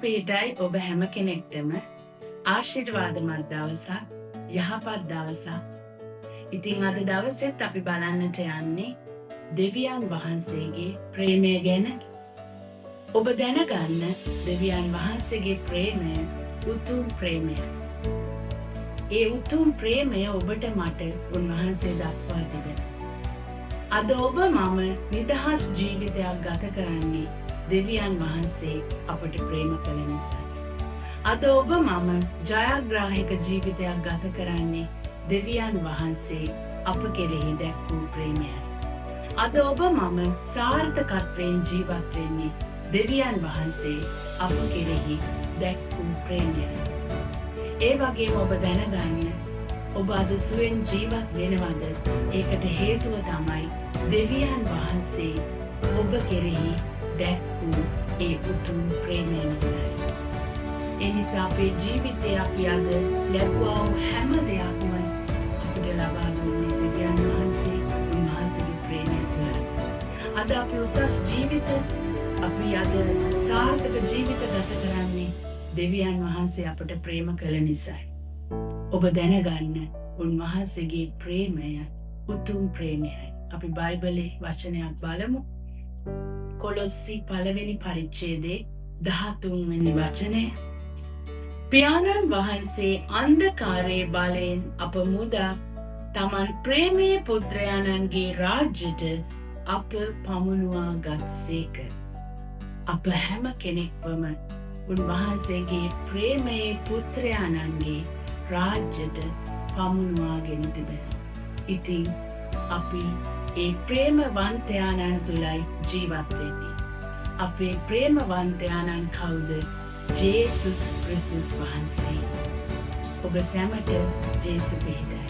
පිහිටයි ඔබ හැම කෙනෙක්ටම ආශිර්වාදමත් දවසක්, යහපත් දවසක්. ඉතින් අද දවසෙත් අපි බලන්නට යන්නේ දෙවියන් වහන්සේගේ ප්‍රේමය ගැන. ඔබ දැනගන්න දෙවියන් වහන්සේගේ ප්‍රේමය උතුම් ප්‍රේමය. ඒ උතුම් ප්‍රේමය ඔබට මට උන්වහන්සේ දක්වා තිබෙනවා. අද ඔබ මම නිදහස් ජීවිතයක් ගත කරන්නේ දෙවියන් වහන්සේ අපට ප්‍රේම කළ නිසා. අද ඔබ මම ජයග්‍රාහික ජීවිතයක් ගත කරන්නේ දෙවියන් වහන්සේ අප කෙරෙහි දැක් වූ ප්‍රේමයයි. අද ඔබ මම සාර්ථකත්වයෙන් ජීවත් වෙන්නේ දෙවියන් වහන්සේ අප කෙරෙහි දැක් වූ ප්‍රේමයයි. ඒ වගේම ඔබ දැනගන්න ඔබ අද සුවෙන් ජීවත් වෙනවද? ඒකට හේතුව තමයි දෙවියන් වහන්සේ ඔබ කෙරෙහි දැක් වූ ඒ උතුම් ප්‍රේමය නිසායි. ඒ නිසා අපේ ජීවිතය අපි අද ලැබුවා වූ හැම දෙයක්ම අපිට ලබා දුන්නේ දෙවියන් වහන්සේ උන්වහන්සේගේ ප්‍රේමය තුළයි. අද අපි උසස් ජීවිත අපි අද සාර්ථක ජීවිත ගත කරන්නේ දෙවියන් වහන්සේ අපට ප්‍රේම කළ නිසායි. ඔබ දැනගන්න උන්වහන්සේගේ ප්‍රේමය උතුම් ප්‍රේමයයි. අපි බයිබලයේ වචනයක් බලමු. කොලොස්සි 1 පරිච්ඡේදයේ 13 වෙනි වචනය. පියාණන් වහන්සේ අන්ධකාරයේ බලයෙන් අප මුදා තමන් ප්‍රේමයේ පුත්‍රයාණන්ගේ රාජ්‍යයට අප පමුණුවා ගත්සේක. අප හැම කෙනෙක්වම උන්වහන්සේගේ ප්‍රේමයේ පුත්‍රයාණන්ගේ රාජ්‍යයට පමුණුවාගෙන තිබෙනවා. ඉතින් අපි ඒ ප්‍රේමවන්තයාණන් තුලයි ජීවත් වෙන්නේ. අපේ ප්‍රේමවන්තයාණන් කවුද? ජේසුස් ක්‍රිස්තුස් වහන්සේ. ඔබ සැමට ජේසු පිහිටයි.